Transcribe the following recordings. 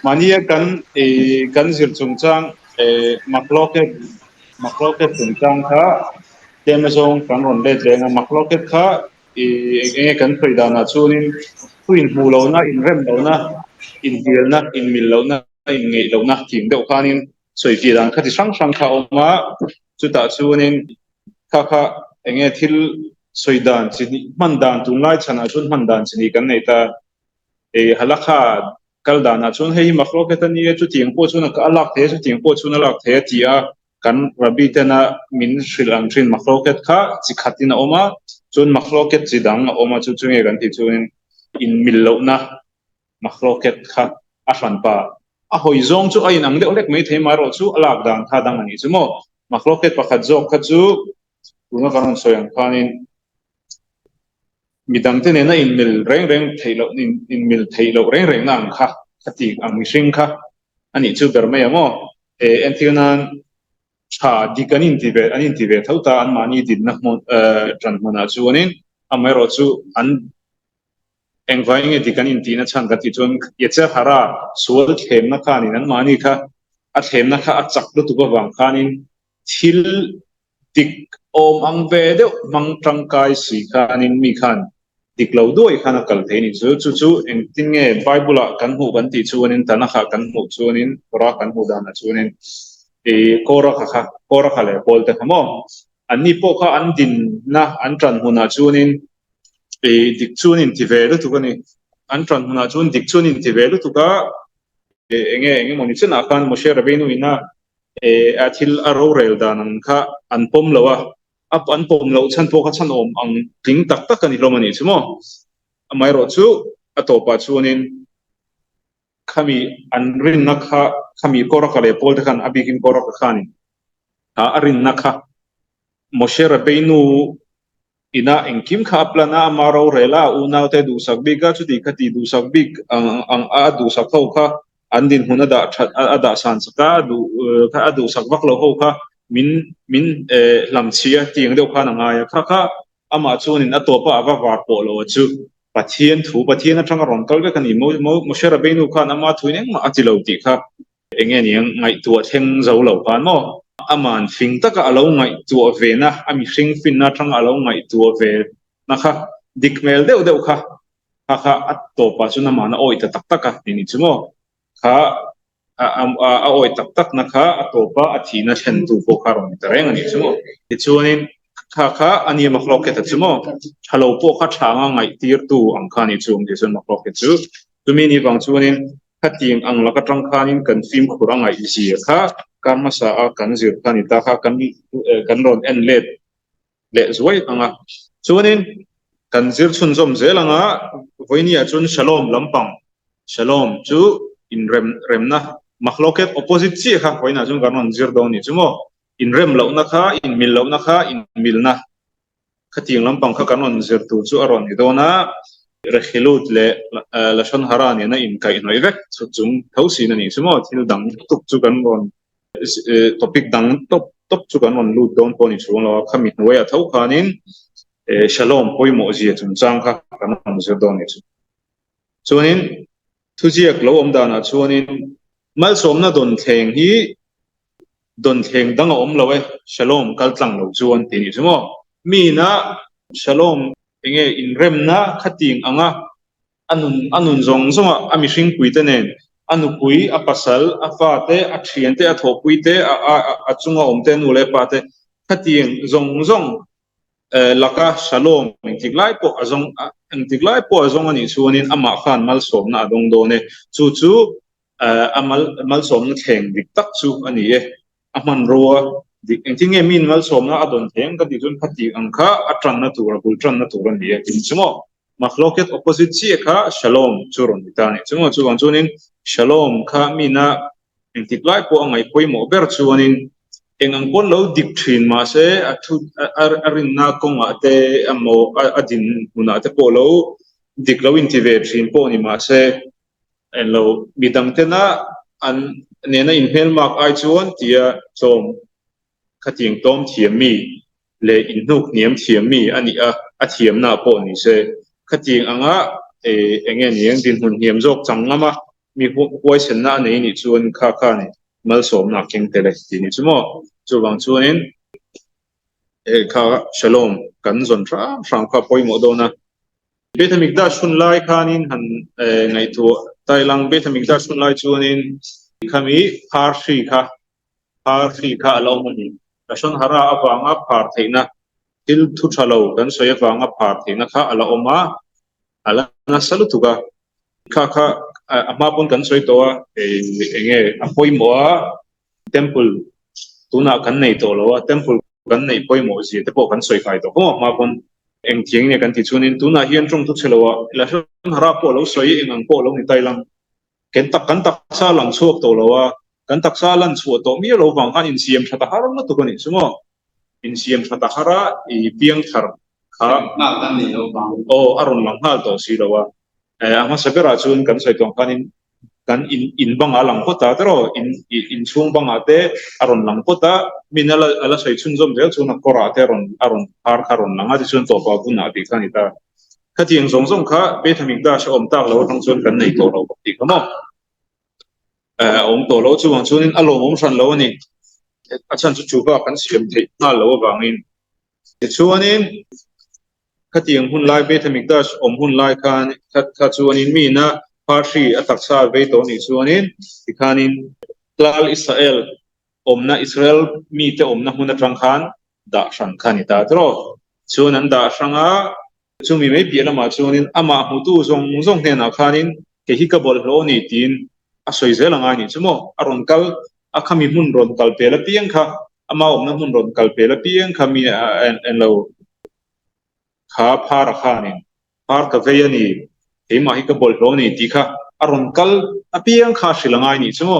mania kan zir chung chang makloket chung chang kha temazong kan ron le tlenga makloket kha kan phaida na chunin tuin mu lo na in rem lo na in hil na in mil lo na in ngei lo na thing deuh khanin soi fi dan khati sang sang kha oma chuta chunin kha thil soidan chini mandan tunlai chana chun mandan chini kan nei ta halakha kal dana chun hei makloket ani chu ting po chuna ka alak the chu ting po chuna lak the tia kan rabi tena min shrilang trin makloket kha chi khatin oma chun makloket chi dang oma chu chunge kan ti chunin in millo na makloket kha a hran pa a hoi zong chu a in ang deuh lek mai the maro chu alak dang tha dang ani chumo makloket pakhat zok kha chu tuna karon soyang khanin midang te ne na in mil reng reng thailo in mil thailo reng reng na ang kha khati ang mihring kha ani chu ber mai amo en thianan cha dikanin tibe anin tibe thauta an mani din na mon tran mana chu anin amai ro chu an engwai dikanin tina chang ka ti chun yecha hara sual them na kha ni nan mani kha a them na kha a chak lu tu ba wang khanin thil tik om ang ve de mang tangkai si khanin mi khan tiklo doi khana kal theini chu eng tinge bible kan hu kan ti chuanin tanakha kan hu chuanin qura kan hu dana chuanin kora kha le polte khamo anni po kha an din na an tran huna chuanin dik chuanin ti ve lu tu kani an tran huna chuan dik chuanin ti ve lu tu ka enge moni chana khan moshe rabenu ina athil aro rel danan kha an pom lawa ap an pom lo chan po kha chan om ang ting tak tak ani romani chumo amai ro chu atopa chuanin khami an rin nakha khami kora kale pol te khan abikin kora ka khani a arin nakha moshe rabenu ina engkim kha plana amaro rela una te du sakbi ga chu di khati du sakbi ang a du sakho kha andin huna da ada san saka du kha adu sakbak lo ho kha min lam chia tiang deuh kha na nga ya kha ama chunin atopa ava war po lo chu pathian atanga ron kal ve kani mo shera beinu kha ama thuineng ma atilo ti kha enge niang ngai tu theng zo lo pa no aman fing taka alo ngai tu ve na ami hring fin na thang alo ngai tu ve na kha dikmel deuh kha kha atopa chuna mana oi ta tak taka ni chumo kha a oi tak tak na kha atopa athina then tu po kha ron tereng ani chumo ti chuanin kha ani makloket chumo halo po kha thanga ngai tir tu ang khani chung ti sun makloket chu tumi ni bang chuanin khating ang laka tang khanin kan film khurang ai si kha karma sa a kan zir khani ta kha kan ron en le zoi anga chuanin kan zir chun zom zelanga voinia chun shalom lampang shalom chu in rem na makloket opposite chi kha hoina chung kan ron zir do ni chumo in rem lo na kha in mil lo na kha in mil na khating lampang kha kan ron zir tu chu aron ni do na rekhilut le lashon harani na in kai noi vek chu chung thosi na ni chumo thil dang tuk chu kan ron topic dang top chu kan ron lut don po ni chung lo khami noi a tho khanin shalom poimo ji chung chang kha kan ron zir do ni chu chuanin thujiak lo om dana chuanin mal somna don thleng hi don thleng dang om lo shalom kal tlang lo chuan ti ni chumo mi na shalom enge in rem na khating anga anun zong zonga ami hring puite nen anu pui a pasal a fate a thiante a thopuite a chunga omte nu le pate khating zong laka shalom engtiklai po azong engtiklai po azong ani chuanin ama khan mal somna adong do ne chu amal somna thleng dik tak chu ani aman roa dik engtinge min mal somna adon theng ka dizun khati angkha atran na tur bul tran na tur ani chumo makloket opposite chi kha shalom churon bitani chumo chuan chunin shalom kha mina engtiklai po angai poimo ber chuanin engang pon lo dik thin ma se arin na konga te amo adin huna te po lo dik lo in ti ve thin po ni ma se en lo bidang te na an nena in hel mak ai chuan tia chom khating tom thiam mi le in nuk niam thiam mi ani a thiam na po ni se khating anga enge niang din hun hiam jok chang ama มีหัวเส้นหน้านี่ชวนข้านี่มาสมนักเก่งเตะทีนี้ชั่วโมงจู่บางชวนนี้ข้าฉลองกันจนฟังข้าป่วยหมดโดนะเบธมิกดาชุนไลข้านินหันไงตัวไต้หลังเบธมิกดาชุนไลชวนนี้ขมีพาร์ชีข้าเรามันนี่แต่ชนหาราอวังอับพาร์ทีนะทิลทุชาโลกันสวยฟังอับพาร์ทีนะข้าเราออกมาอะไรนะสรุปทุกข้าอามาปนกันสวยตัวเงี้ยป่วยหมด temple ตัวน่ะกันในตัวเรา temple กันในป่วยหมดสิแต่พวกกันสวยไฟตัวก็มาปนเองเทียงเนี่ยกันที่ชวนนี้ตัวน่ะเฮียนตรงทุกเชลวะแล้วชนหาราพวกเราสวยเองอังพวกเราในไต้หวันกันตักซาหลังชวกตัวเรากันตักซาลันชวกตัวมีเราฟังกันอินเสียมชะตาฮาร์มาตัวกันนี่สมมติอินเสียมชะตาฮาร์อีเพียงทาร์ข้าโอ้อารมณ์หลังฮัลตัวสิเราอามาสักการะชวนกันสวยตัวกันอินบังอาหลังพุทธะแต่เราอินช่วงบังอาเตอารมณ์หลังพุทธะมีนั่นละสวยชุนจอมเดียวชวนนักกราเตอารมณ์ฮาร์อารมณ์หลังอาที่ชวนตัวปากุนอาติกันนี่ตาข้าที่ยังสงข้าเบธมิกดาชอมตาเราทั้งชวนกันในตัวเราปกติก็มั้งอมตัวเราชวนชวนอารมณ์ฉันเรานี่อาจารย์จู่ๆก็กันเสียมที่น่าเราบางนี่ชวนนี่ข้าที่ยังหุ่นไล่เบธมิกดาอมหุ่นไล่กันข้าชวนนี่มีนะพาชีอัตักซาเวตัวนี้ชวนนี่ที่ขานินกลาลอิสราเอลอมนะอิสราเอลมีแต่อมนะหุ่นตรังขันด่าสังขันนี่ตาตรอชวนนั้นด่าสังอาช่วงมีไม่เปลี่ยนละมาช่วงนี้อามาหูตู้ทรงเนี่ยนะขานินเกี่ยกับอลโลนี่ทีนอาศัยเจริญงานนี่ใช่ไหมอารมณ์กัลอาคามีมุนรอนกัลเปล่าเพียงค่ะอามาอมนะมุนรอนกัลเปล่าเพียงค่ะมีเราขาพาราขานินพาร์กเวียนี่เฮมาฮิกับบอลโลนี่ที่ค่ะอารมณ์กัลเพียงค่ะสิลงานนี่ใช่ไหม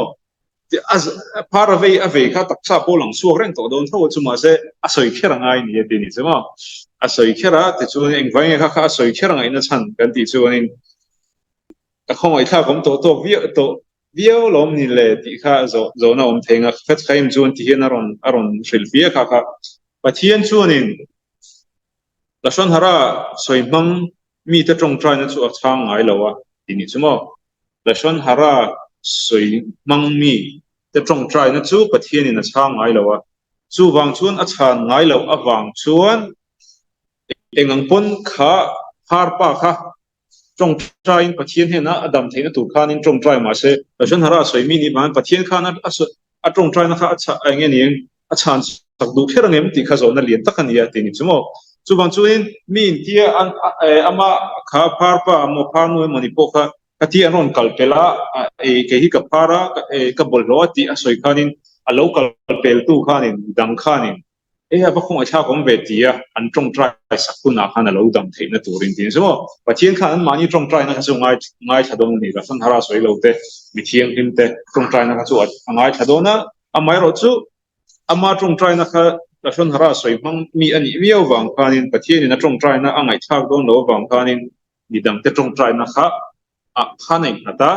พาราเวียค่ะตักซาโพลังสวกเร่งตัวโดนทั้งหมดสมัยเสอาศัยแค่งานนี่ทีนี้ใช่ไหมอาศัยแค่ละแต่ช่วงนี้เองฟังยังค่ะอาศัยแค่งานนั่นฉันกันที่ช่วงนี้แต่ของไอ้ท่าผมตัววิวลมนี่เลยที่ค่ะโซนอมเทงอ่ะเฟสไข่มจวนที่เห็นอารอนศิลปีค่ะปะเทียนช่วงนี้ลักษณะฮาราสวยมั่งมีแต่ตรงใจนั่นส่วนทางไงเราวะทีนี้ใช่ไหมลักษณะฮาราสวยมั่งมีแต่ตรงใจนั่นส่วนปะเทียนนี่นั่นทางไงเราวะส่วนวางชวนอาจารย์ไงเราวางชวนเองอังปนขาพาร์ปะค่ะตรงใจปะเทียนเห็นนะอดัมเทนถูกขานินตรงใจมาเสลักษณะฮาราสวยมีนี่มันปะเทียนขานั้นตรงใจนะคะอาจารย์เงี้ยอาจารย์สักดูแค่เรื่องนี้ที่เขาสอนนั่นเรียนตักกันเนี่ยทีนี้ใช่ไหมส่วนช่วงมีนที่อามาข้าพาร์ปะอามาพานุมันนี่พวกข้าที่อันนั้นกัลเปล่าเกี่ยวกับพาระกับบอลโลที่อาศัยขานินอาลูกัลเปลตู้ขานินดังขานินพวกคงอาชาของเวทีอันตรงใจสักคนนักขันอาลูดังเทนตัวริงทีนใช่ไหมปัจจัยขันมันนี่ตรงใจนะครับส่วนง่ายชาดงนี่ก็สันหาราสวยเราเตะมีเทียงหินเตะตรงใจนะครับส่วนง่ายชาดงนะไม่รู้จู่มาตรงใจนะครับลักษณะฮาราสวยมั่งมีอันนี้วิววังพานินปะเทียนนะตรงใจนะง่ายชาดงเราวังพานินมีดังเตะตรงใจนะครับขันเองนะตา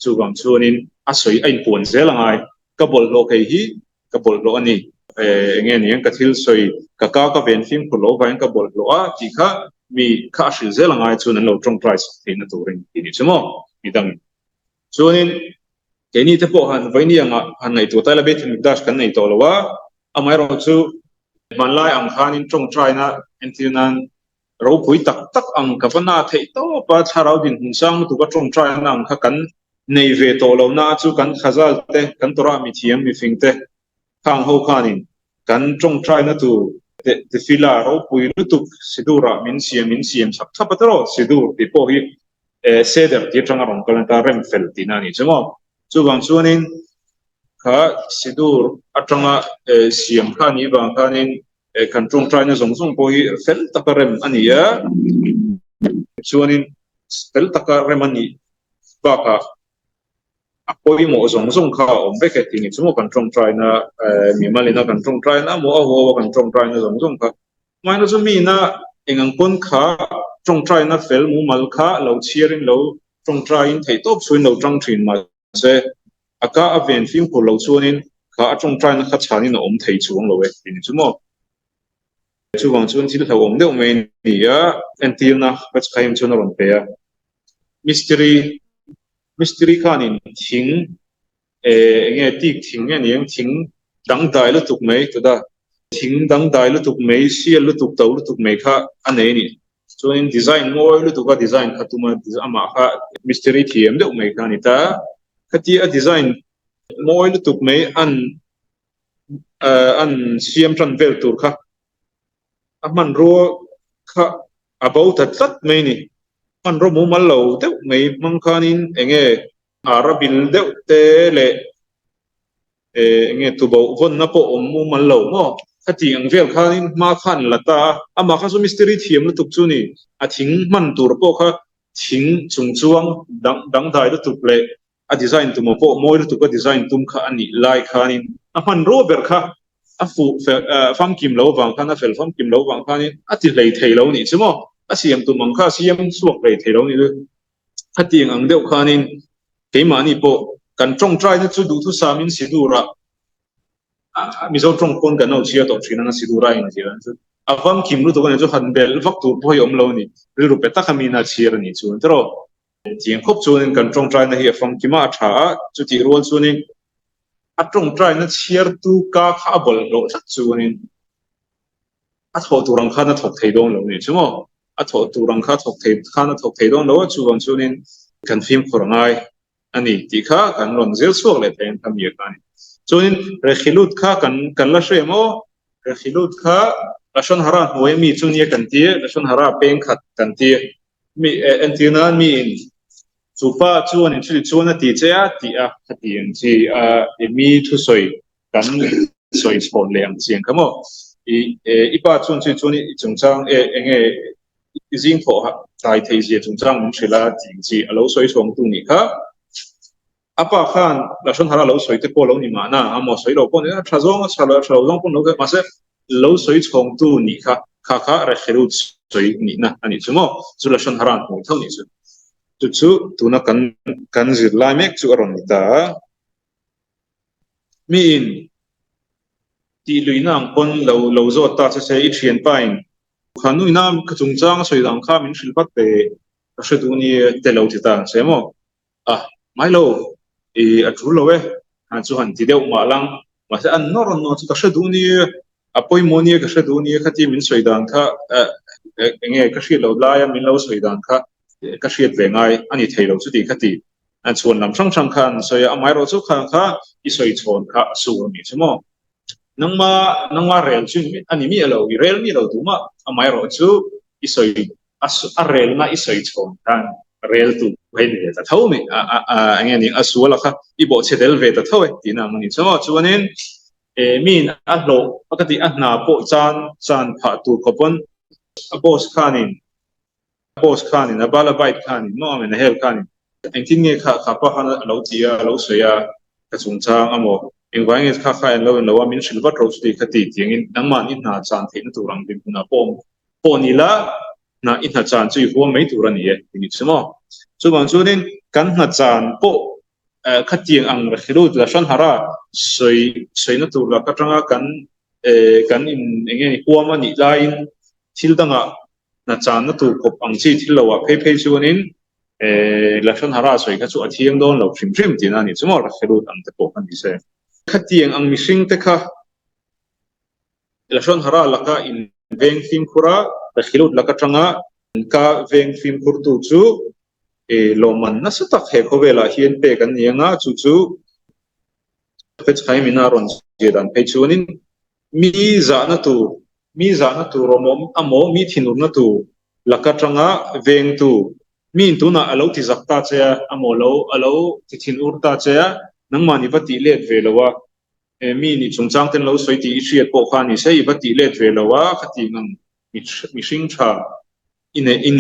จู่บางส่วนนี้อาศัยไอ้ปวนเซลังไงกับบอลโลกเฮีกับบอลโลอันนี้เงี้ยนี่ก็ที่สวยก็เป็นฟิล์มคุโลไปกับบอลโลที่ค่ะมีข้าศึกเซลังไงส่วนนั้นเราตรงใจสักทีนั่นตัวเองทีนี้ใช่ไหมมีดังส่วนนี้แค่นี้ที่พวกhanไว้นี่ยังhanในตัวแต่ละเบทมิกดัชกันในตัวละว่าไม่รู้จู่มันไล่อังคารินตรงใจนะเอ็นที่นั้นเราคุยตักอังกับว่าน่าเที่ยวปัจจุบันเราดินหุ่นสร้างตัวก็ตรงใจนะอังคากันในเวทตัวเราน่าจู่กันขจัลเตะกันตัวรามีเทียมมีฟิงเตะข้างหัวขานินกันตรงใจนะตัวเดฟิลาเราคุยรู้ตุกสิดูระมินเสียมสักทับปัตโรสิดูที่พวกที่เสด็จที่จังหวัดองค์การเรมเฟลตินานี่ใช่ไหมจู่บางส่วนนี้ข้าสิดูอัตราเสียมข้านี้บางข้านี้กันตรงใจนะส่งพวกที่เฟลตะการเรมอันนี้ส่วนนี้เฟลตะการเรมอันนี้บ้าค่ะพอมีหมอส่งข้าวอมไปแค่ที่นี่สมมติกันตรงใจนะมีมาเลยนะกันตรงใจนะหมอหัวกันตรงใจนะส่งข้าวไม่น่าจะมีนะเองอังคนข้าตรงใจนะเฟลมูมัลข้าเราเชียร์เราตรงใจอินเทตบส่วนเราจังถิ่นมาเสอากาอเวนฟิล์มของเราส่วนนี้ข้าตรงใจนะข้าชานี่นะอมเทช่วงเราเว้ยที่นี่สมมติช่วงส่วนที่เราอมเดียวไม่เนี่ยเอ็นทีนะก็จะใครมันชวนเราเปียมิสทีรี mystery khan in thing nge tik thing nge niang thing dang dai lu tuk mai to da thing dang dai lu tuk mai sial lu tuk tau lu tuk mai kha anei ni so in design moi lu tuk design khatuma ama kha mystery thiam de mai kha ni ta khati a design moi lu tuk mai an siam tran vel tur kha aman ro kha about that mai ni man ro mu mal lo de mai mang khanin enge arabil de te le nge tu bo von na po om mu man lo mo khati ang vel khanin ma khan lata ama kha so mystery thiam lu tuk chu ni a thing man tur po kha thing chung chuang dang dai lu tuk le a design tu mo po moi lu tuk design tum kha ani lai khanin a man ro ber kha a fu fam kim lo wang khan a fel fam kim lo wang khanin a ti lei thei lo ni chimo a siam tu mang kha siam suak lei thei lo ni lu khati ang deuh khanin keimani po kan trong trai na chu du thu samin sidura mizo trong kon kan no chia to thina na sidura in tira avam kim lu to kan chu han bel vak tu poi om lo ni ru pe ta khamina chir ni chu tro tiang khop chu kan trong trai na hi fam kima tha chu ti rol chu ni a trong trai na chiar tu ka kha bol lo thak chu ni a tho tu rang kha na thok thei dong lo ni chu mo a tho tu rang kha thok thei dong lo chu wang chu ni kan phim khorangai ani ti kha kan ron zel suak le ten tham ye kan chuin rekhilut kha kan la hremo rekhilut kha lashon hara hoi mi chunia kan ti lashon hara peng khat kan ti mi antina mi chupa chuan in thil chuan a ti chea ti a khati an chi mi thu soi kan soi chhon lem chiang kamo ipa chuan chi chuan i chungchang enge izing tho ha tai thei je chungchang mun thila ti chi alo soi chhong tu ni kha apa khan lashon hara lo soi te po lo ni ma na amo soi lo po ni thazong thazong po lo ma se lo soi chhong tu ni kha kha rekhilut soi ni na ani chumo chu lashon hara ho thau ni chu chu tuna kan zir lai mek chu aron ni ta mi in ti luinang pon lo zo ta se I thian pain khanu inam khachungchang soi dang kha min thil pat te hredu ni te lo ti ta semo mai lo a thu lo we han chu han ti deuh ma lang ma se an nor no chu ka hredu ni apoi moni ka hredu ni khati min soi dang kha nge ka hri lo la ya min lo soi dang kha ka hriat ve ngai ani thei lo chu ti khati an chuan lam sang khan soi amai ro chu kha I soi chon kha su ni chmo nangma rel chu ani mi lo rel mi lo tu ma amai ro chu I soi a rel na I soi chon kan rel tu ve de ta thau mi nge ni asuala kha I bo chedel ve ta thau ti na ni chmo chuanin min a lo pakati a na po chan pha tu kopon a boss khanin a bala bait khanin no men hel khanin engtin nge kha pa khan lo tia lo soya ka chungchang amo engwang nge kha lo min silver rose ti khati tiangin nangman in na chan thein turang bin na po ni la na in na chan chui ho mai turan ye ni chmo chuwang chunin kan na chan po khatiang ang rakhilut la shan hara soi na tur la ka tanga kan in enge ni huama ni lain thildanga na chan na tu kop ang chi thilawa phei chuanin lashon hara soi ka chu athiang don lo phrim tin ani chumo rakhilut ang te po kan ni se khatiang ang mishing te kha lashon hara laka in veng phim khura rakhilut laka tanga ka veng phim khur tu chu lo man na sa tak he khovela hian pe kan nianga chu pe chai mina ron je dan pe chuanin mi za na tu romom amo mi thinur na tu lakatanga veng tu min tu na alo ti zakta che amo alo ti thinur ta che nangmani vati let velowa mi ni chungchang ten lo soi ti hriat po khani sei vati let velowa khati ngam mi hring tha ini in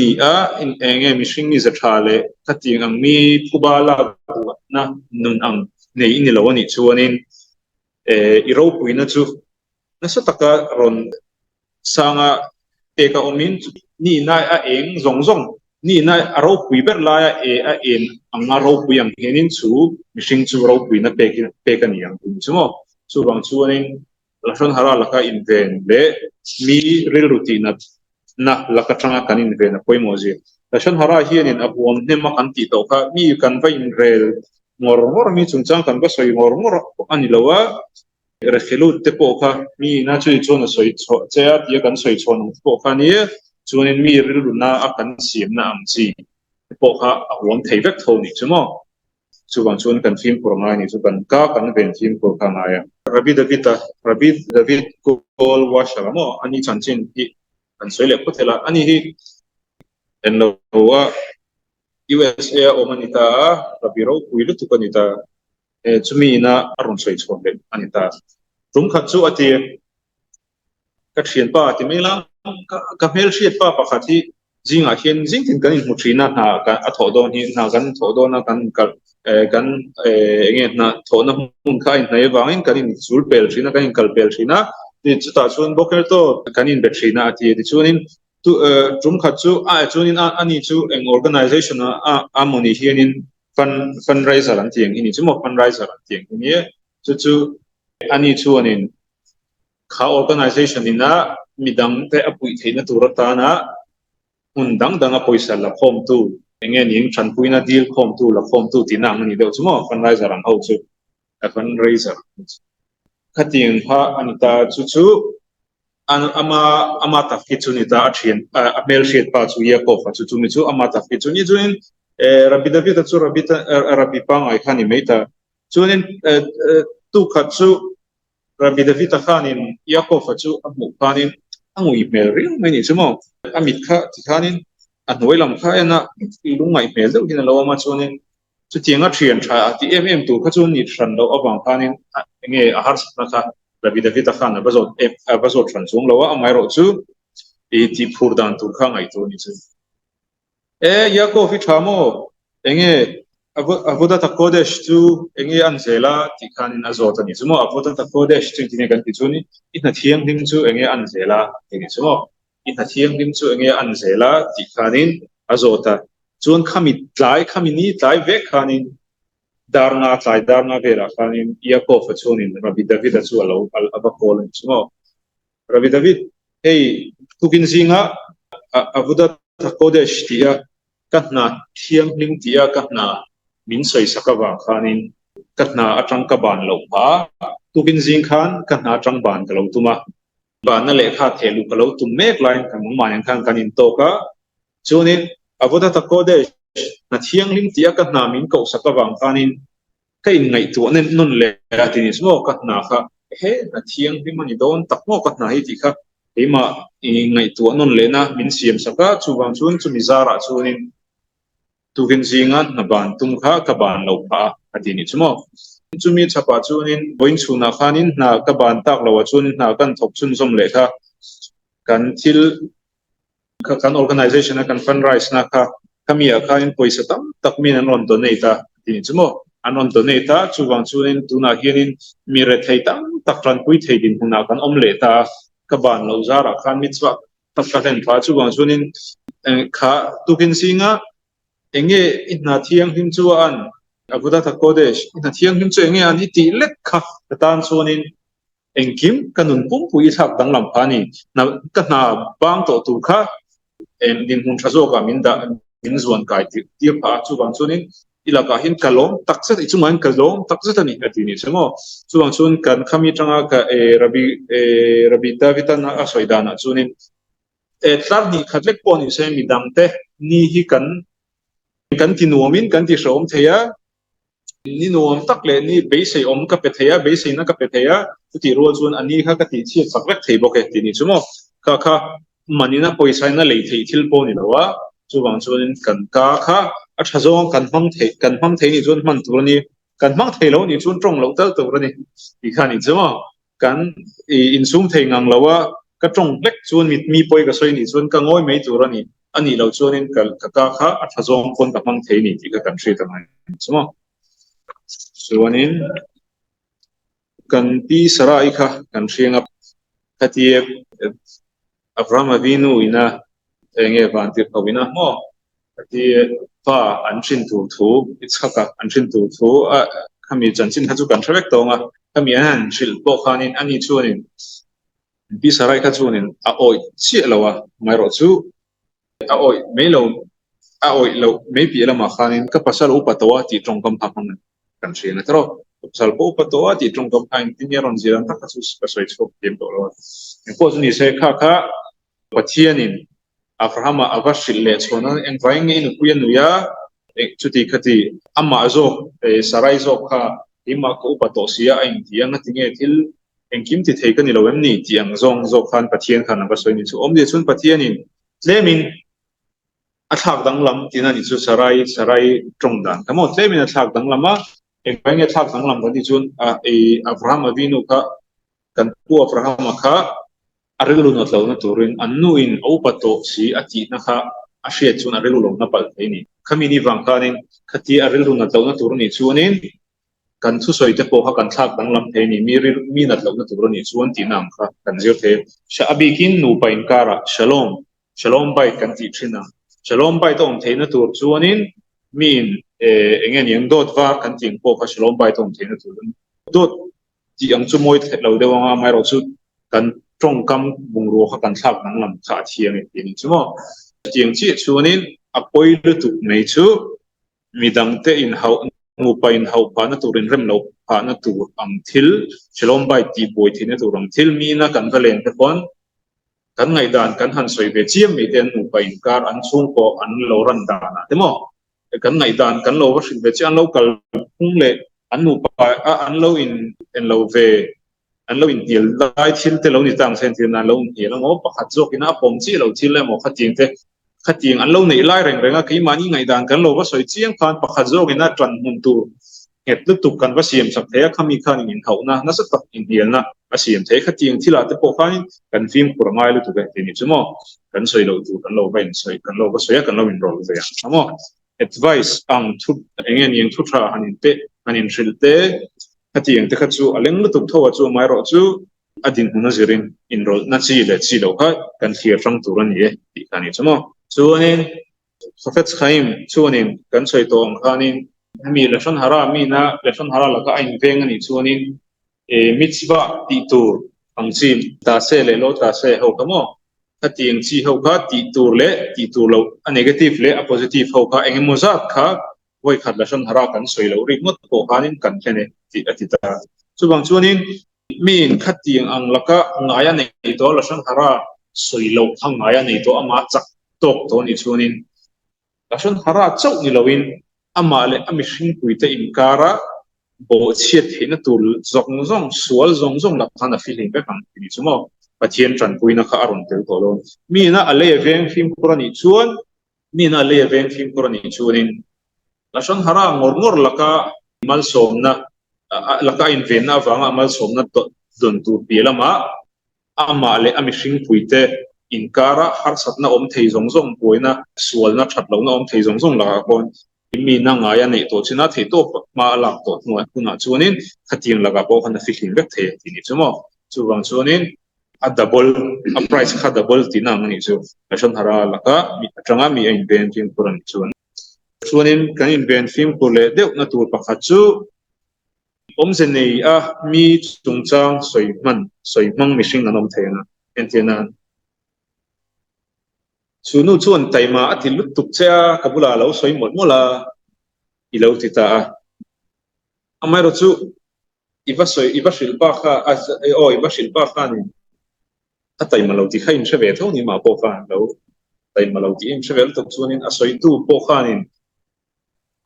enge mi hring ni za tha le khati ngam mi phubala na nun ang nei ini lo ani chuanin I ro puina chu na sa taka ron sanga teka omin ni na a eng zong ni na a ro pui ber la a en anga ro pui ang henin chu mishing chu ro pui na pekan yang chumo chu bang chuanin lashon hara laka in ven le mi ril rutina na laka tanga kanin ven a poimo je la shan hara hianin abuam hnem kan ti to kha mi kan vai in rel ngor mi chungchang kan ba soi ngor ani lawa rekhilut te po kha mi na chui chona soi cho chea ti kan soi chon po kha ni chunin mi ril na akan siam na am chi po kha abuam theivek thoni chumo chuwang chuan kan phim por ngai ni chu kan ven phim por kha ngai rabi david goal washer mo ani chanchin hi kan soile ko thela ani hi en lo wa USA o manita rabiro puilu tu kanita chumi na arun soi chonde anita rum khat chu ati ka thian pa ti mela ka mel thiat pa pakhati jinga hian jing tin kan mu thina na ka atho do ni na kan tho do na kan kan nge na tho na mun khai nei wangin kan in chul pel thina kan in kal pel thina ti chuta chun boker to kan in bet thina ati ti chunin tu rum khat chu chunin ani chu eng organization a moni hianin fundraiser an tiang ini chu mo fundraiser an tiang ini chu ani chu anin kha organization ina midang te apui theina turata na undang danga poisa la khom tu enge ning than puina deal khom tu la khom tu tinang ni do chumo fundraiser an ho chu a fundraiser khating ha anita chu ama ta ki chu ni ta athian a mel shet pa chu ya ko fa chu mi chu ama ta ki chu ni chuin rabi david chu rabi pa ngai khani meita chunin tu khat chu rabi david khanin yakov chu amu khanin angui mel ring mai ni chumo amit kha ti khanin anoi lam kha ena lungai mel deuh hin lo ma chunin chu tianga thian tha ti tu kha chu ni than lo awang khanin nge a har na kha rabi david khan bazot than chung lo amai ro chu ti phur dan tu kha ngai tu ni chu yakov thamo enge avoda ta kodesh tu enge anzela ti khanin azota ni chumo avoda ta kodesh tu ti ne kan ti chuni ina thiang ding chu enge anzela ti chumo ina thiang ding chu enge anzela ti khanin azota chun khami ni tlai ve khanin darna vera khanin yakov chunin rabi david chu alo aba kol chumo rabi david hey tukin zinga avoda ta kodesh tia katna thiang ding tia katna min soi sakawa khanin katna atang ka ban lo pa tukin jing khan katna atang ban ka lo tuma ban na le kha thelu ka lo tum mek line ka mong man khan kanin to ka chunin avoda ta ko de na thiang lim tia katna min ko sakawa khanin kai ngai tu nen nun le atini smo katna kha he na thiang lim mani don tak mo katna hi ti kha ema ngai tu nun le na min siam saka chuwang chun chumi zara chunin tukin zinga na ban tum kha ka ban lo pha atini chumo chumi chapa chunin boin chuna khanin na ka ban tak lo chunin na kan thop chun som le kha kan thil kan organization kan fundraise na kha kamia khain poisa tam tak min an on donate atini chumo an on donate chuwang chunin tuna hianin mi re thei tam tak tran pui thei din huna kan om le ta ka ban lo zara khan mitwa tak ka ten pha chuwang chunin kha tukin zinga enge ina thiang him chu an abuda ta kodesh ina thiang him chu enge an iti lek kha tan chunin engkim kanun pum pui thak dang lam pani na kana bang to tu kha en din hun thazo ka min zuan kai ti pha chu bang chunin ilaka hin kalom taksa ti chuman kalom taksa tani ati ni chemo chuang chun kan khami tanga ka rabi david na asoidana chunin tlar ni khatlek poni se mi damte ni hi kan ti nuamin kan ti som theya ni nuam tak le ni beise om ka pe theya beise na ka pe theya ti ro chun ani kha ka ti chi saklek thei bok ti ni chumo kha manina poisa na le thei thil po ni lawa chuwang chun kan ka kha a thazong kan mam thei ni chun man tur ni kan mang thei lo ni chun trong lo tal tur ni ti kha ni chumo kan in sum thei ngang lawa ka trong lek chun mi poi ka soi ni chun ka ngoi mei tur ni ani lo chunin ka kha a thazong kon ka mang thei ni ti ka kan thri ta mai chumo chuanin kan pi sarai kha kan thringa khatie Avraham Avinu ina enge van tir kawina mo khatie pa an thin tu thu Itzhaka an thin tu thu a khami chanchin ha chu kan threk tonga khami an thil po khanin ani chuanin pi sarai kha chuanin a oi chi lawa mai ro chu a oi melo oi lo maybe la ma khanin ka pasal upatawa ti trong kam phang kan thina tro pasal po upatawa ti trong kam hain tin yaron jiran ta kasus ka soi chok tem to lo ko ni se kha kha pathianin Abraham avashil le chona en vaing in kuyan ya chuti khati amma azo sarai zo kha ima ko upato sia ain tiang tinge thil en kim ti thei kan ni lo em ni tiang zong zo khan pathian khan ba soi ni chu om de chun pathianin lemin athak dang lam tina ni chu sarai trong dan kamo lemin athak dang lama en vaing athak dang lam kan ti chun Abraham avinu kha kan pu Abraham kha arilu no tlo na turin annu in opato si ati na kha ashe chun arilu lo na pal theini khami ni wang khanin khati arilu na tlo na turni chunin kan thu soi te po kha kan thak dang lam theini mi na tlo na turni chuan ti nam kha kan zir the sha abikin nu pain kara shalom shalom bai kan ti thina shalom bai tom theina tur chuanin min engen yang dot va kan ting po kha shalom bai tom theina turun dot ti ang chu moi lo de wanga mai ro chu kan trong cam bung ruột các cảnh sát năng làm khá thiêng thì như thế tiếng chỉ cho nên apoi lu tu này chú mi đăng te in hậu ngụ pa in hậu pa na tu rin rem lâu pa na tu ang thil chelom bai ti boy thì na tu ang thil mi na kan valen te kon kan ngai dan kan han soi ve chiam mi ten ngụ pa in kar an chung ko an lo ran da na te mo kan ngai dan kan lo wa shin ve chi an lo kal hung le an ngụ pa an lo in lo veอันเราอินเดียได้ทิ้งแต่เราในต่างเส้นที่นั่นเราอินเดียแล้วงอปะขัดโจกินะผมจีเราทิ้งแล้วหมอขัดจริงแต่ขัดจริงอันเราในไล่แรงๆก็ยี่มานี่ไงดังกันเราว่าสวยเจียงผ่านปะขัดโจกินะจันมุนตูเหตุลึกตุกกันว่าเสียมสักเทะขามีข้านี่เขานะนั่นสักตัดอินเดียนะว่าเสียมเทะขัดจริงที่เราจะพบกันกันฟิล์มกุรมายลุตุกเห็นนี่ใช่ไหมกันสวยเราตูกันเราไปสวยกันเราก็สวยกันเราเป็นรอลเลยใช่ไหม advice อังทุกเงี้ยยังทุกทางอันนี้เตะอันนี้สิลเตะขัดจริงแต่ขัดจูอะไรเงี้ยตุกทั่วจูไม่รอจูadin huna zirin enroll na chi le chi lo kha kan thir tang turan ye ti khani chamo chuanin prophet khaim chuanin kan soi tong khanin mi lashon hara mi na lashon hara la ka ain veng ani chuanin mitzvah ti tur ang chi ta se le lo ta se ho kamo ating chi ho kha ti tur lo a negative le a positive ho kha eng mozat kha voi khat lashon hara kan soi lo ri mot ko khanin kan khene ti atita chubang chuanin min khát tiếng ang laka ngaya nei to la sang hara soi lo thang ngaya nei to ama chak tok to ni chunin la sang hara chau ni loin ama le ami hring pui te in kara bo chiat hin tur zong zong sual zong zong la khana feeling be kang ni chumo pathian tran pui na kha aron tel to lo mi na ale veng phim kurani chuan mi na ale veng phim kurani chunin la sang hara ngor laka mal som na laka in ven na wanga mal som na don tu pilama ama le ami hring puite in kara har satna om thei zong zong poina sual na that lo na om thei zong zong la kon mi na nga ya nei to china thei to ma la to nuai kuna chunin khating laga po khana fi hling bek the ti ni chumo chuwang chunin a double a price kha double ti na ni chu ashon hara laka mi atanga mi in ben tin puran chunin kan in ben film ko le deuh na tur pakhat chu om se nei a mi chung chang soi mang mi hring anom thena entiana chunu chuan taima athil lut tuk cha kabula lo soi mot mola I lo ti ta amai ro chu iwa shilpa kha iwa shilpa kha ni a taima lo ti khain shave tho ni ma po kha lo taima lo ti im shave tok chuanin a soi tu po kha ni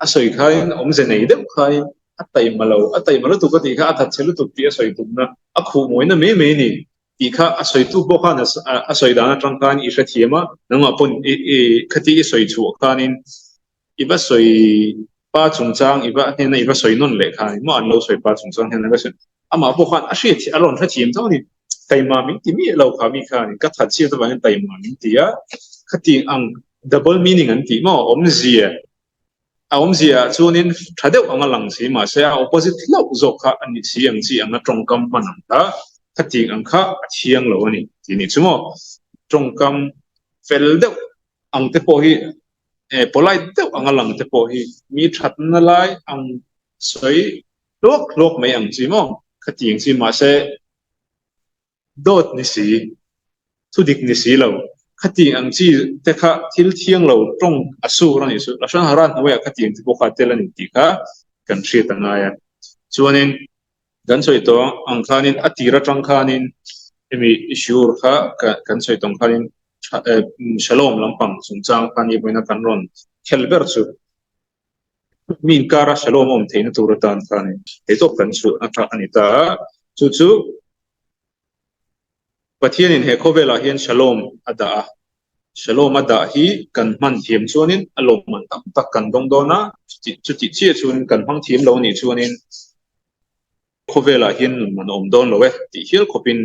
a soi khain om se nei de khain atai malo tu ko ti kha athat chelu tu ti soi tu na a khu moi na me ni ti kha a soi tu bo kha na a soi da na tang kan I sha thiema na ma pon khati I soi chu khanin iba soi pa chung chang iba he na iba soi non le kha mo an lo soi pa chung chang he na ga sen ama bo khan a shi thi alon tha thiem thau ni tai ma min ti mi lo kha mi kha ni ka that chi ta ba tai ma min ti ya khati ang double meaning an ti mo om zia ông gì cho nên thay đổi ông lang sĩ mà sẽ opposite lâu rồi cả anh chị anh chị anh trong cam mà nằm đó phát triển anh khác chiang lâu này thì như thế mà trong cam fel đâu anh te po hi polite đâu anh lang te po hi mi thật na lại anh soi lok mấy anh chị mà phát triển chị mà sẽ đốt ni sĩ thu địch ni sĩ lâu คติอังจีเทคะทิลเทียงเราตรงอสูรนี่สุดละชันหารันเอาไว้คติอังที่พวกเขาเตลันติกะกันเชียตังไงชวนนินกันสวยตัวอังคานินอติระจังคานินมีชูร์ค่ะกันสวยตรงคานินฉลองลำพังสุนทรคานิบวยนักการรอนเคลเบอร์สุมีนการฉลองอมเทนตัวตันคานินเหตุกันสุอัครานิตาจู่ประเทศนี้เหตุเวลาเห็นฉลองอัดาฉลองอัดาฮีกันมันเทียมชวนินอารมณ์มันตักกันดงโดนะจุดเชี่ยชวนกันพังเทียมเรานี่ชวนินเวลาเห็นมันอมโดนเราเว้ที่เฮียขบิน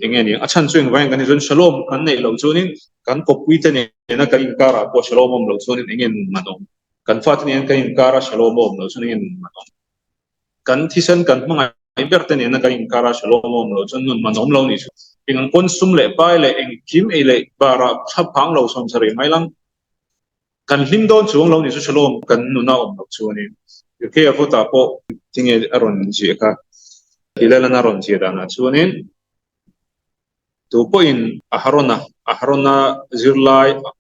อย่างเงี้ยอาชันช่วยไว้กันในส่วนฉลองกันในเราชวนินกันปกวิตเนี่ยนะกันอินการะพอฉลองอมเราชวนินอย่างเงี้ยมันอมกันฟาดเนี่ยกันอินการะฉลองอมเราชวนินมันอมกันที่เส้นกันมั่งไอ้เบิร์ตเนี่ยนะกันอินการะฉลองอมเราชวนินมันอมเรานี่เองคนสุ่มเล่ไปเล่เองคิมเอเล่บาราทับพังเราสมสริไม่ลังกันลิมโดนช่วงเรานี่สุดฉลองกันนุนาอมเราชวนินอยู่แค่ฟุตาโปทิ้งเออารอนจีค่ะที่เล่นอารอนจีดานะชวนินตัวพอินอาฮารอนาซิร์ไล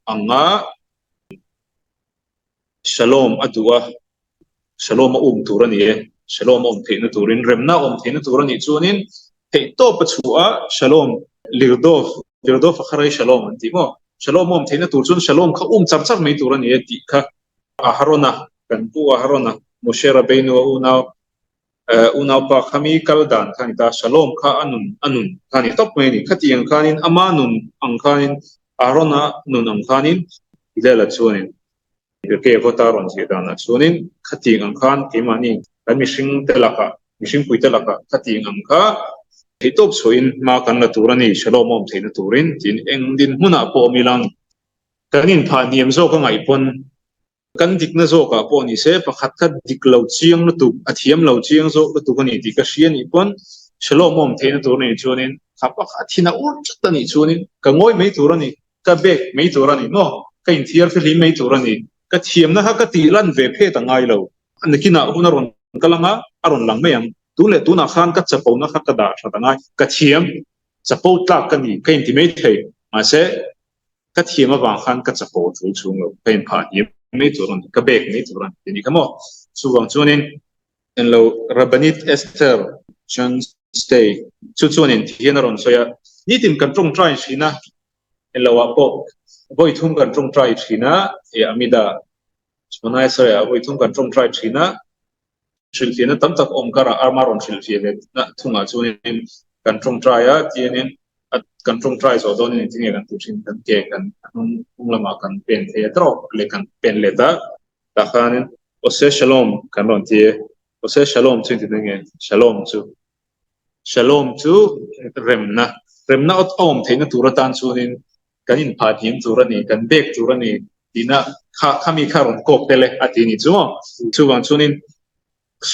อังกาฉลองอัดวะฉลองมาตูรันี่ฉลองเทนตูรินเรมนาเทนตูรันี่ชวนินเหตุโตปัจจุบันฉลองลิรดอฟขรายฉลองอันที่ว่าฉลองเทนตูรุนฉลองเขาจับไม่ตูรันี่ติค่ะอาฮารอนากันปูอาฮารอนามุเชราเบนูอุณาปะขมีกัลดานขันิตาฉลองข้าอันุนขันิตบไม่นี่ขัดยังขันินอามานุนอังขันินอาฮารอนานุนอังขันินอิเลลัดชวนินเกี่ยวกับตารอนจีดานะชวนินขัดยังอังขันที่มันนี่แล้วมิชิงเตลักะมิชิงคุยเตลักะขัดยังอังขันที่ทบสวยมากันละตัวนี้ฉลองเทนตูรินจินเองดินมุนาโปมิลังกันนินผ่านเนียมโซก็ไงปนกันดิกนะโซกับปนิเสปะขัดขัดดิกเหล่าเชียงละตุอาเทียมเหล่าเชียงโซละตุกันนี่ดิกเชียนอีปนฉลองเทนตูรินชวนินขับปะขัดที่น่าอุ่นจัดนี่ชวนินกันงอยไม่ตัวนี้กันเบกไม่ตัวนี้โน่กันอินเทียร์ฟิลิมไม่ตัวนี้กันเทียมนะฮะกันตีลันเวเพตั้งไงเราอันนี้กินอ่ะหุ่นอรุณกันลังอ่ะอรุณหลังไม่ยังตัวเล็กตัวนักขันก็จะปูนักขัดกระดาษชาติง่ายกระเทียมจะปูตากกันนี่ก็อินทิไม่เทมาเสกระเทียมมาบางขันก็จะปูชุ่มๆเราเป็นผ่านยิ่งไม่ตัวนั้นก็เบรกไม่ตัวนั้นทีนี้ก็มั่วส่วนช่วงนี้เรารับบันิตเอสเตอร์จอนสเตย์ช่วงนี้ที่นั่นเราส่วนนี่ทีมกันตรงใจสินะเราว่าบ่อยทุ่มกันตรงใจสินะอามิดาส่วนนายส่วนบ่อยทุ่มกันตรงใจสินะชิลฟีนตั้มตักอมการอาร์มารอนชิลฟีนนะทุ่งอาชูนินกันตรงใจที่นี่กันตรงใจส่วนตอนนี้ที่นี่กันทุกสิ่งกันเกี่ยกันนุ่งละมากันเป็นเทตรอกเลยกันเป็นเลต้าแต่ขณะนี้โอเซชลอมกันรอนที่โอเซชลอมซึ่งที่นี่ชลอมจูเร็มนะอดอมเทนตัวตันชูนินกันอินพาดิมตัวนี้กันเบกตัวนี้ดีนะข้ามีข้ารอนโคกเตเลอาทิตย์นี้จู่วันชูนิน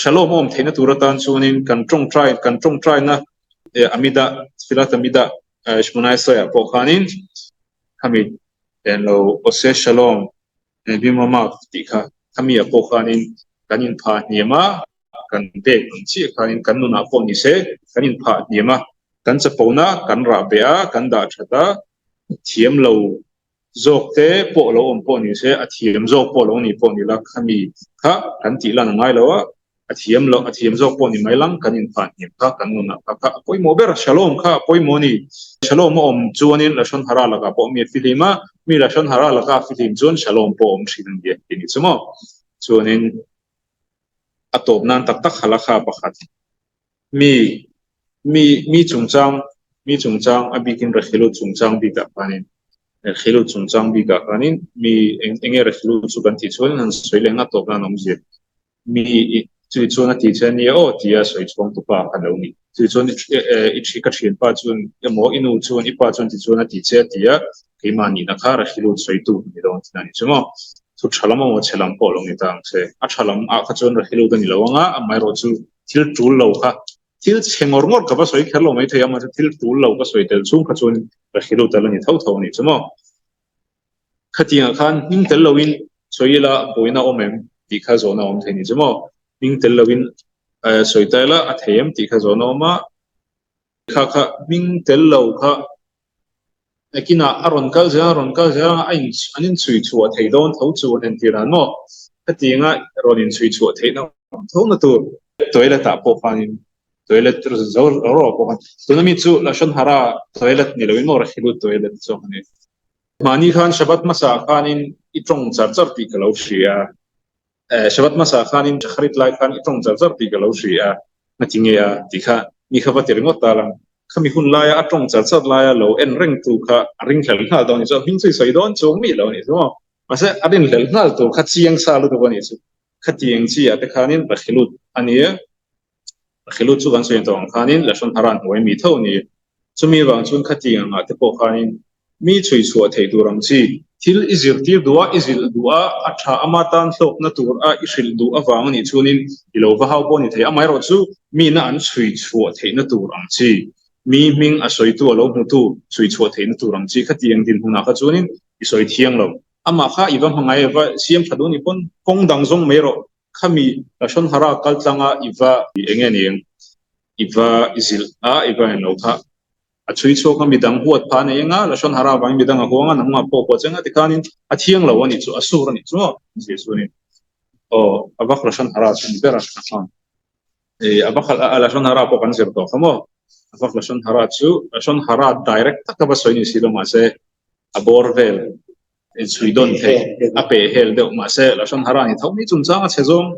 ฉลองเทนตูรตันชวนินกันตรงใจนะอามิดาฟิลาตอามิดาชมนายสอยพวกขานินขมิดเราโอเซฉลองบิมามาติค่ะขมิพวกขานินกันอินพาเนียมากันเด็กชีขานินกันนุนาพวกนิเซกันอินพาเนียมากันจะปูนะกันราเบียกันดาชะตาเทียมเราโจกเตปโลอมปนิเซอเทียมโจกปโลนี่ปนิลักขมิค่ะกันตีลันง่ายแล้วอาทิตย์โจปนี่ไม่ลังกันอินผ่านเนี่ยค่ะกันนู่นนะค่ะพอยโมเบอร์ฉลองค่ะพอยโมนี่ฉลองอมจวนนี่ละชนฮาราลกาพอมีฟิลิมามีละชนฮาราลกาฟิลิมจวนฉลองพอมชินเดียทีนี้สมมติจวนนี่อัตบนั้นตักฮาราคาประคัดมีจุงจังอบิกินเรขิลุจุงจังบิกะคันินเรขิลุจุงจังบิกะคันินมีเองเรขิลุสุกันที่จวนนั้นสวยเลยนะตบนั้นอมเจีมีจุดชนที่เช่นนี้ที่อาศัยช่วงตุปากันแล้วนี่จุดชนอีกกระชินปัจจุบันยังมองอินูชนอีปัจจุบันที่ชนที่เช่นที่ที่มันนี่นะคะเราคิดว่าสวยตัวนี่ตรงที่นั่นใช่ไหมสุดฉลามว่าฉลามพอลงนี่ต่างเช่ฉลามขจรเราคิดว่านี่เราว่าไม่รู้จุดที่จูลเราค่ะที่เชิงอร์มอร์กับว่าสวยแค่เราไม่เท่ามันที่จูลเราก็สวยแต่ช่วงขจรเราคิดว่าแต่ละนี่เท่านี่ใช่ไหมขัดยังขันยิ่งแต่เราวินสวยละบ่อยน่าอมเอ็มที่ข้าโซน่าอมเท่านี่ใช่ไหมยิ่งแต่ละวินสวยแต่ละอัธยมที่ข้าโซน่าอมมิ่งแต่ละค่ะ kina aron kal ja anin chui chua thei don tho chu nen tiran mo katinga ronin chui chua thei no tho na tu toilet ta po khanin toilet zo ro po khan tunami chu la shon hara toilet ni loin mo ra khilu toilet chu ni mani khan shabat masa khanin itong char char ti kalo shia shabat masa khanin kharit lai khan itong char char ti kalo shia na tingia tikha mi kha batir ngot talang khami hun laya atong char char laya lo en reng tu kha ring khel na don ni so hin chui soi don chung mi lo ni so mase adin khel na tu kha chiang sa lu do ni so kha tiang chi ate khanin ba khilut ania khilut chu kan so yen tong khanin la shon haran hoi mi tho ni chumi wang chun kha tiang ate po khanin mi chui chu thei tu rang chi thil izir tir duwa izil duwa atha amatan hlok na tur a ishil du awang ni chunin ilo va hau bo ni thei amai ro chu mi na an chui chu thei na tur ang chi mi ming a soi tu lo mu tu chui chu thei na tur ang chi kha tiang din huna kha chunin i soi thiang lo ama kha iwa hangai wa siam thadu ni pon kong dang zong mero khami la shon hara kal tlanga iwa enge ni iwa izil a iwa en lo kha a chui chu ka midang huat pha ne nga la shon hara wang midang a huanga nang ma po po chenga ti kanin a thiang lo ani chu a sur ni chu je su ni o abak la shon hara chu bera kha e abak la shon hara po kan sir to khamo abak la shon hara chu la shon hara direct ta ka ba soi ni silo ma se a borvel in sweden the a pe hel de ma se la shon hara ni thomi chung chang a chezong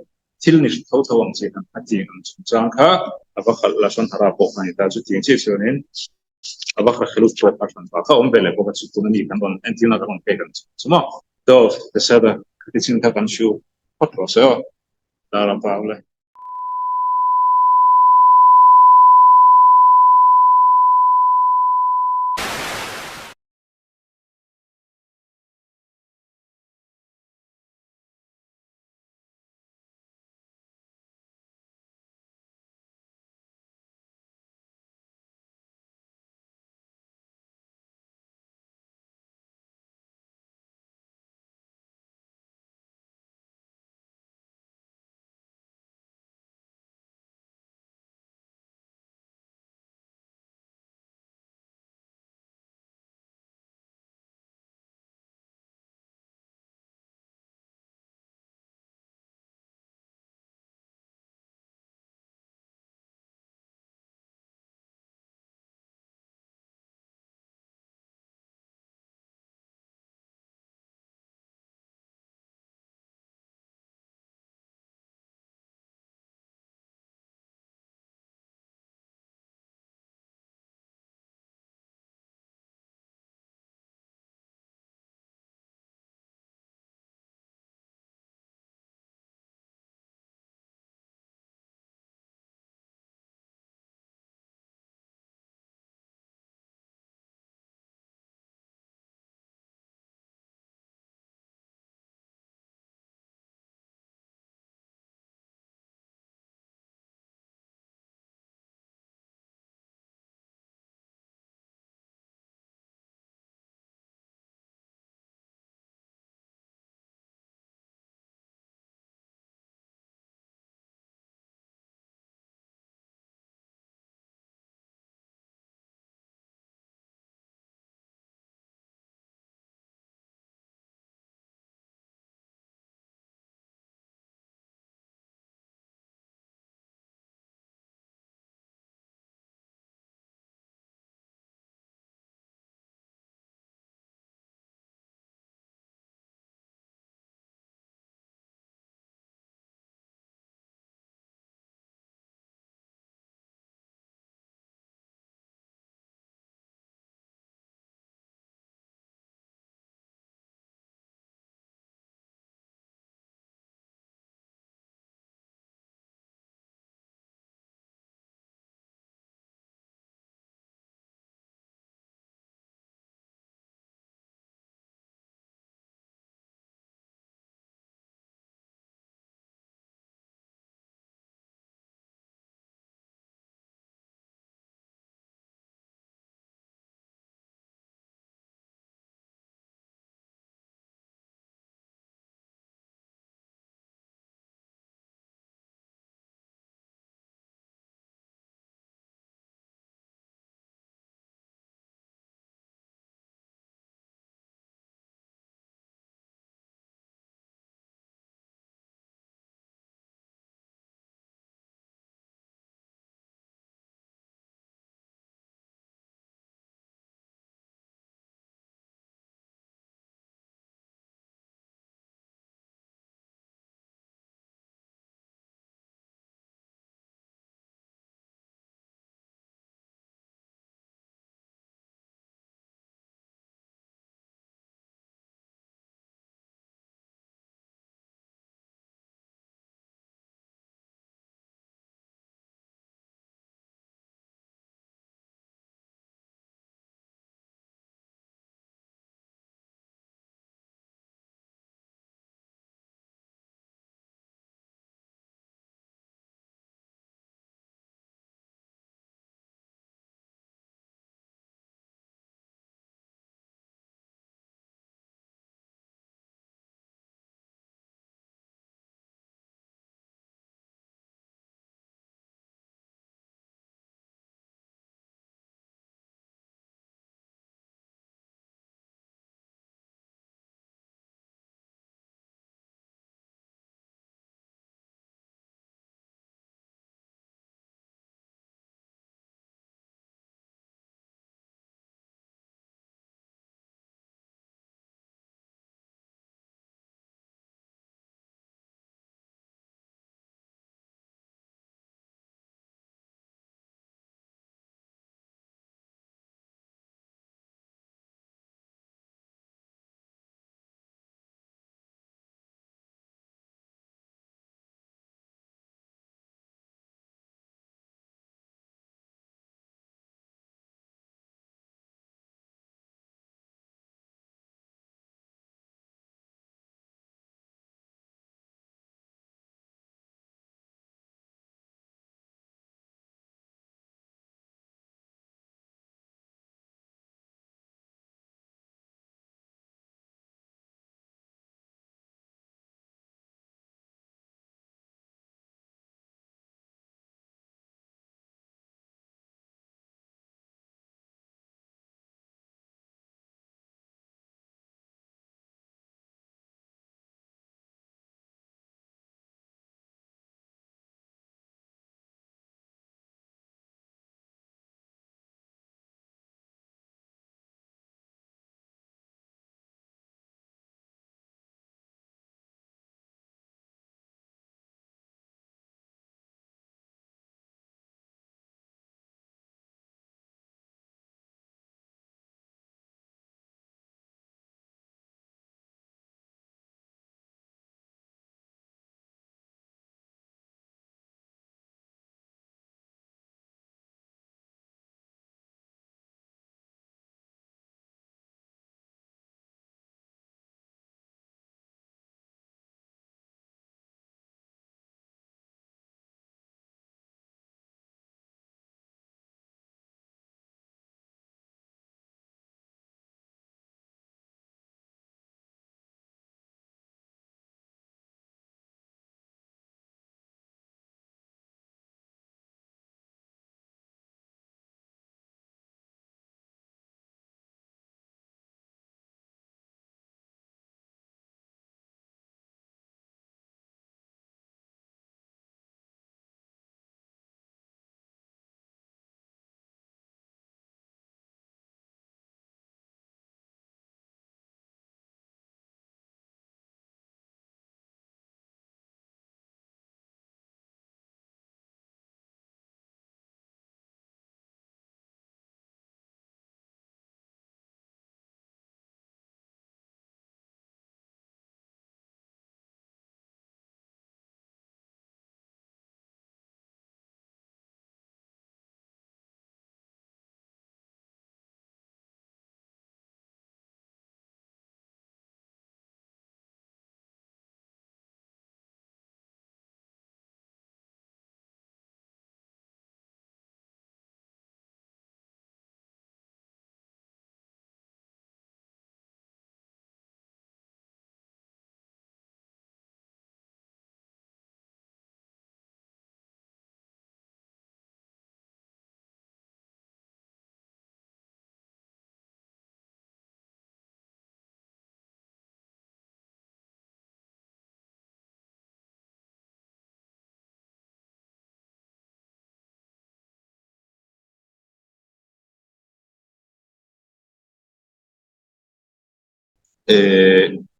thil ni tho tho ang chi a ti ang chung chang kha abak la shon hara po ni ta chu ting chi chu nen abak la khilus pro passion pa ka om bele ko ka chu ni kan don entina ka kon pe kan sumo do the sada kritin ta kan shu pot ro se la la pa e